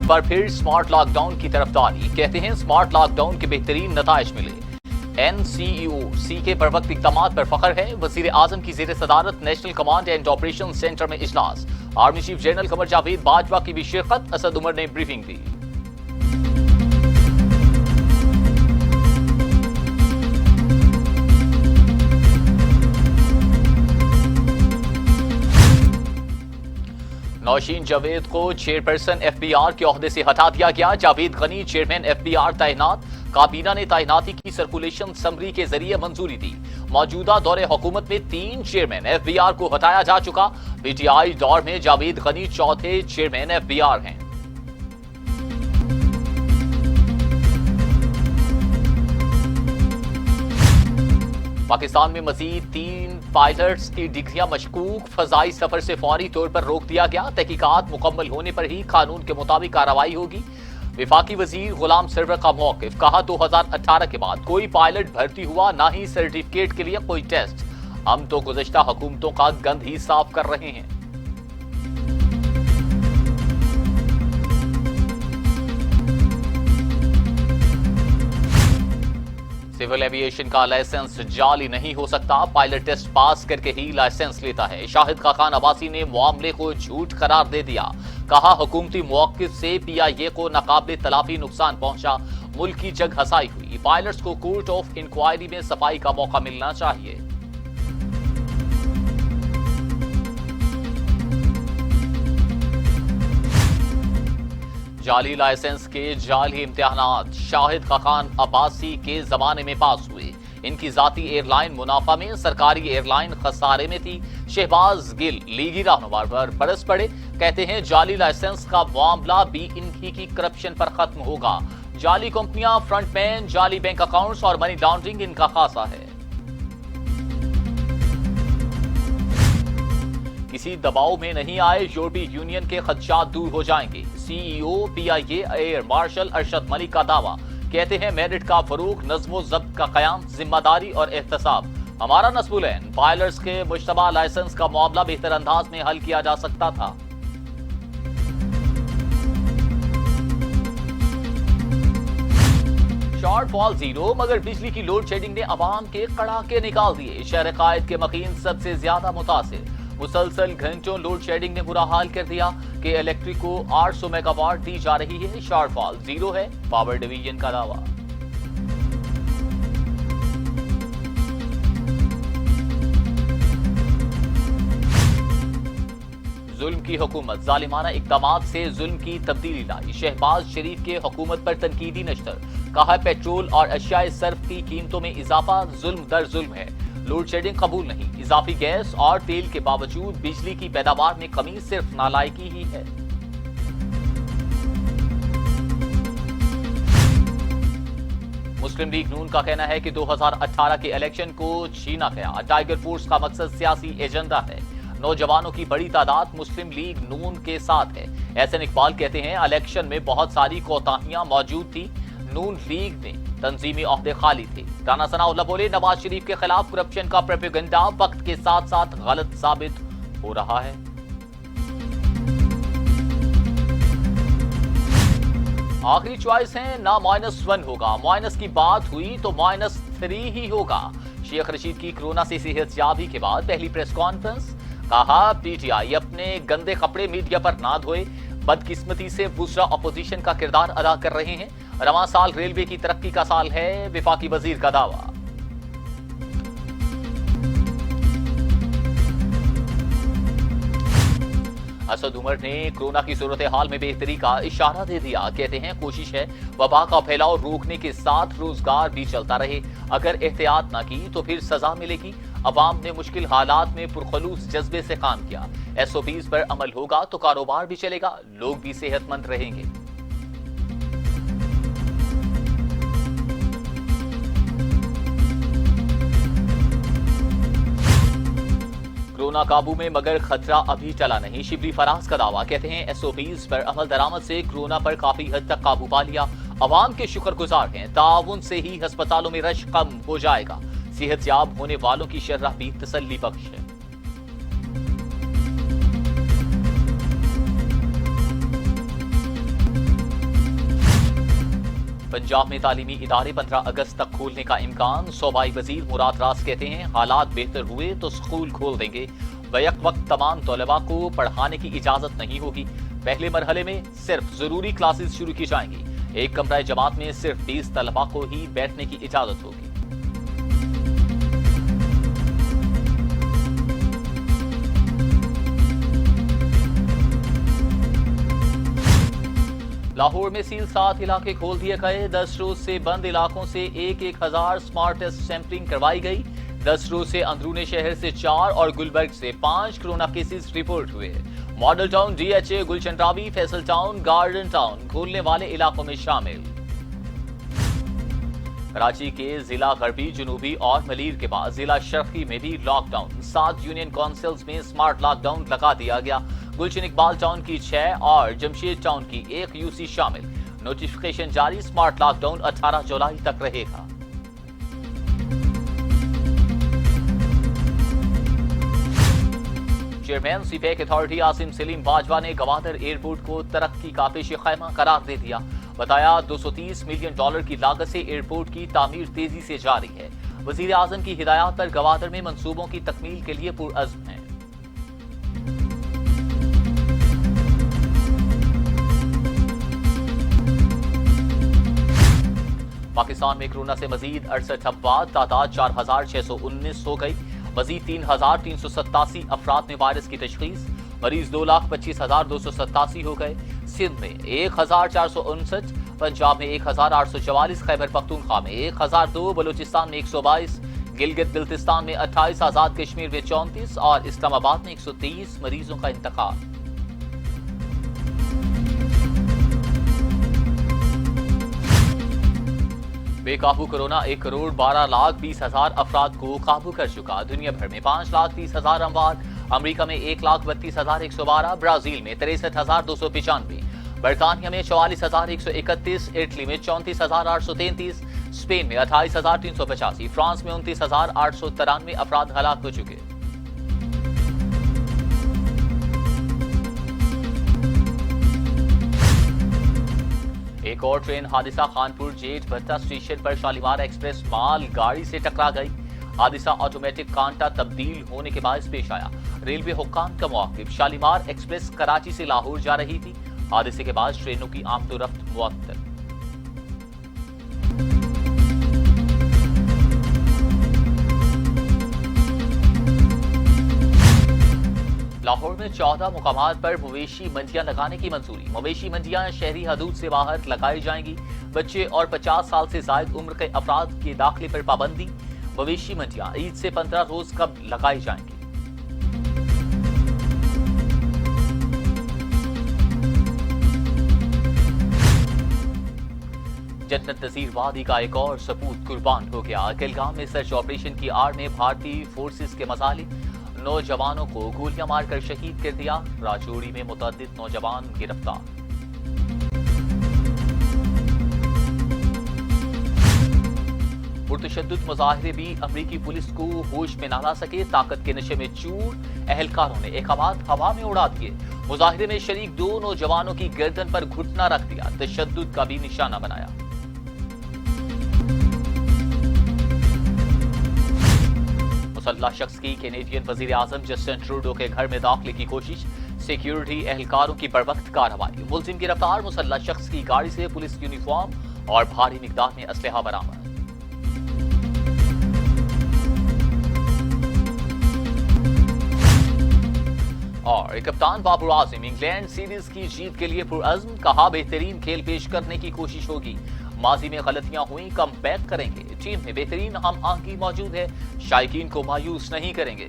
पर फिर smart lockdown की तरफदारी। कहते हैं स्मार्ट लॉकडाउन के बेहतरीन नताइज मिले। NCEOC के बरवक्त इक़दामात पर फख्र है। वज़ीर आज़म की ज़ेर सदारत national command and operation centre में इजलास। Army chief general Qamar Javed Bajwa की भी शिरकत। असद उमर ने ब्रीफिंग दी। नौशीन जावेद को चेयरपर्सन FBR के ओहदे से हटा दिया गया। जावेद गनी चेयरमैन FBR तैनात। काबीना ने तैनाती की सर्कुलेशन समरी के जरिए मंजूरी दी। मौजूदा दौरे हुकूमत में 3 चेयरमैन FBR को हटाया जा चुका। PTI दौर में जावेद गनी चौथे चेयरमैन FBR हैं। पाकिस्तान में मजीद 3 पायलट्स की डिग्रियां मशकूक। फजाई सफर से फौरी तौर पर रोक दिया गया। तहकीकात मुकम्मल होने पर ही कानून के मुताबिक कार्रवाई होगी। विफाकी वजीर गुलाम सरवर का मौकिफ। कहा 2018 के बाद कोई पायलट भर्ती हुआ, ना ही सर्टिफिकेट के लिए कोई टेस्ट। हम तो गुज़श्ता हुकूमतों का गंद ही साफ कर रहे हैं। सिविल एविएशन का लाइसेंस जाली नहीं हो सकता। पायलट टेस्ट पास करके ही लाइसेंस लेता है। शाहिद खान अब्बासी ने मामले को झूठ करार दे दिया। कहा हुकूमती मौक़िफ़ से PIA को नाकाबिले तलाफी नुकसान पहुंचा। मुल्क की जग हसाई हुई। पायलट्स को कोर्ट ऑफ इंक्वायरी में सफाई का मौका मिलना चाहिए। जाली लाइसेंस के जाली इम्तिहानात शाहिद खान अब्बासी के जमाने में पास हुए। इनकी जाती एयरलाइन मुनाफा में, सरकारी एयरलाइन खसारे में थी। शहबाज गिल लीगी रहनुमा पर बरस पड़े। कहते हैं जाली लाइसेंस का मामला भी इनकी की करप्शन पर खत्म होगा। जाली कंपनियां, फ्रंटमैन, जाली बैंक अकाउंट्स और मनी लॉन्ड्रिंग इनका खासा है। किसी दबाव में नहीं आए, यूरोपीय यूनियन के खदशात दूर हो जाएंगे। CEO PIA air marshal Arshad Malik का दावा। कहते हैं मेरिट का फरूक, नज़्मो ज़ब्त का क़याम, जिम्मेदारी और एहतसाब हमारा नस्बुलैन। पायलट्स के मुश्तबा लाइसेंस का मामला बेहतर अंदाज में हल किया जा सकता था। शॉर्टफॉल 0, मगर बिजली की लोड शेडिंग ने अवाम के कड़ाके निकाल दिए। शहर कायद के मकीन सबसे ज्यादा मुतासिर। मुसलसल घंटों लोड शेडिंग ने बुरा हाल कर दिया कि इलेक्ट्रिक को 800 मेगावाट दी जा रही है। शॉर्टफॉल 0 है, पावर डिवीजन का दावा। जुल्म की हुकूमत जालिमाना इक़दामात से जुल्म की तब्दीली लाई। शहबाज शरीफ के हुकूमत पर तनकीदी नश्तर। कहा पेट्रोल और अशियाए सर्फ की कीमतों में इजाफा जुल्म दर जुल्म है। लोड शेडिंग कबूल नहीं। इजाफी गैस और तेल के बावजूद बिजली की पैदावार में कमी सिर्फ नालायकी ही है। मुस्लिम लीग नून का कहना है कि 2018 के इलेक्शन को छीना गया। टाइगर फोर्स का मकसद सियासी एजेंडा है। नौजवानों की बड़ी तादाद मुस्लिम लीग नून के साथ है। एहसन इकबाल कहते हैं इलेक्शन में बहुत सारी कोताहियां मौजूद थी। नून लीग में तंजीमी ओहदे खाली थे। राना सनाउल्लाह बोले नवाज शरीफ के खिलाफ करप्शन का प्रोपेगेंडा वक्त के साथ साथ गलत साबित हो रहा है। आखिरी चॉइस है ना -1 होगा, माइनस की बात हुई तो -3 ही होगा। शेख रशीद की कोरोना से सेहतयाबी के बाद पहली प्रेस कॉन्फ्रेंस। कहा PTI अपने गंदे कपड़े मीडिया पर ना धोए। बदकिस्मती से दूसरा अपोजिशन का किरदार अदा कर रहे हैं। रवां साल रेलवे की तरक्की का साल है, विफाकी वजीर का दावा। असद उमर ने कोरोना की सूरत हाल में बेहतरी का इशारा दे दिया। कहते हैं कोशिश है वबा का फैलाव रोकने के साथ रोजगार भी चलता रहे। अगर एहतियात ना की तो फिर सजा मिलेगी। अवाम ने मुश्किल हालात में पुरखलूस जज्बे से काम किया। SOPs पर अमल होगा तो कारोबार भी चलेगा, लोग भी सेहतमंद रहेंगे। कोरोना काबू में, मगर खतरा अभी टला नहीं। शिबली फराज का दावा। कहते हैं SOPs पर अमल दरामद से कोरोना पर काफी हद तक काबू पा लिया। अवाम के शुक्रगुजार हैं। ताउन से ही अस्पतालों में रश कम हो जाएगा। सेहतयाब होने वालों की शर्ह भी तसल्ली बख्श है। पंजाब में तालीमी इदारे 15 अगस्त तक खोलने का इम्कान। सूबाई वजीर मुराद रास कहते हैं हालात बेहतर हुए तो स्कूल खोल देंगे। बैक वक्त तमाम तलबा को पढ़ाने की इजाजत नहीं होगी। पहले मरहले में सिर्फ जरूरी क्लासेस शुरू की जाएंगी। एक कमरा जमात में सिर्फ 20 तलबा को ही बैठने की इजाजत होगी। लाहौर में सील 7 इलाके खोल दिए गए। 10 रोज से बंद इलाकों से 1,000 स्मार्ट टेस्ट सैंपलिंग करवाई गई। 10 रोज से अंदरूनी शहर से 4 और गुलबर्ग से 5 कोरोना केसेस रिपोर्ट हुए। Model town, DHA, Gulshan Ravi, Faisal town, garden town खोलने वाले इलाकों में शामिल। कराची के जिला गरबी, जुनूबी और मलीर के बाद जिला शर्की में भी लॉकडाउन। 7 यूनियन काउंसिल्स में स्मार्ट लॉकडाउन लगा दिया गया। गुलशन इकबाल टाउन की 6 और जमशेद टाउन की 1 यूसी शामिल। नोटिफिकेशन जारी, स्मार्ट लॉकडाउन 18 जुलाई तक रहेगा। Chairman CPEC authority Asim Salim Bajwa ने गवादर एयरपोर्ट को तरक्की का पेश खैमा करार दे दिया। बताया $230 मिलियन की लागत से एयरपोर्ट की तामीर तेजी से जारी है। वजीर आजम की हिदायत पर गवादर में मंसूबों की तकमील के लिए पुरअज़्म है। पाकिस्तान में कोरोना से मजीद 68 अफवाद, तादाद 4,619 हो गई। मजीद 3,387 अफराद में वायरस की तशखीस। मरीज 2,25,287 हो गए। सिंध में 1,459, पंजाब में 1,844, खैबर पख्तूनख्वा में 1,002, बलूचिस्तान में 122, गिलगित बिल्तिस्तान में 28, आजाद कश्मीर में 34 और इस्लामाबाद में 123 मरीजों का इंतकाल। बेकाबू कोरोना 1,12,20,000 अफराद को काबू कर चुका। दुनिया भर में 5,30,000 अमवात। अमेरिका में 1,32,112, ब्राजील में 63,295, बरतानिया में 44,131, इटली में 34,833, स्पेन में 28,385, फ्रांस में 29,893 अफराद हलाक हो चुके। एक और ट्रेन हादसा, खानपुर जेठ भट्टा स्टेशन पर शालीमार एक्सप्रेस माल गाड़ी से टकरा गई। हादसा ऑटोमेटिक कांटा तब्दील होने के बाद पेश आया। रेलवे हुक्काम का मौक़िफ़, शालीमार एक्सप्रेस कराची से लाहौर जा रही थी। हादसे के बाद ट्रेनों की आमदोरफ्त मुअत्तल। लाहौर में 14 मुकामात पर मवेशी मंडियां लगाने की मंजूरी। मवेशी मंडियां शहरी हदूद से बाहर लगाई जाएंगी। बच्चे और 50 साल से जायद उम्र के अफराद के दाखिले पर पाबंदी। मवेशी मंडियां ईद से 15 रोज कब लगाई जाएंगी। जन्नत नजीर वादी का एक और सपूत कुर्बान हो गया। केलगाम में सर्च ऑपरेशन की आड़ में भारतीय फोर्सेस के मसाले, नौजवानों को गोलियां मारकर शहीद कर दिया। राजौरी में मुतअद्दिद नौजवान गिरफ्तार। पुरतशद्दुद मुजाहिरे भी अमरीकी पुलिस को होश में न ला सके। ताकत के नशे में चूर, एहलकारों ने अहकामात हवा में उड़ा दिए। मुजाहिरे में शरीक 2 नौजवानों की गर्दन पर घुटना रख दिया। तशद्दुद का भी निशाना बनाया। मुसल्लह शख्स की कैनेडियन वजीर आजम जस्टिन ट्रूडो के घर में दाखिले की कोशिश। सिक्योरिटी एहलकारों की बरवक्त कार्रवाई। मुलजिम गिरफ्तार। मुसल्लह शख्स की गाड़ी से पुलिस यूनिफॉर्म और भारी मिकदार में असलहा बरामद। और कप्तान बाबर आजम इंग्लैंड सीरीज की जीत के लिए पुरअज़्म। कहा बेहतरीन खेल पेश करने की कोशिश होगी। माजी में गलतियां हुई, कम बैक करेंगे। टीम में बेहतरीन हम आंगी मौजूद है, शायकीन को मायूस नहीं करेंगे।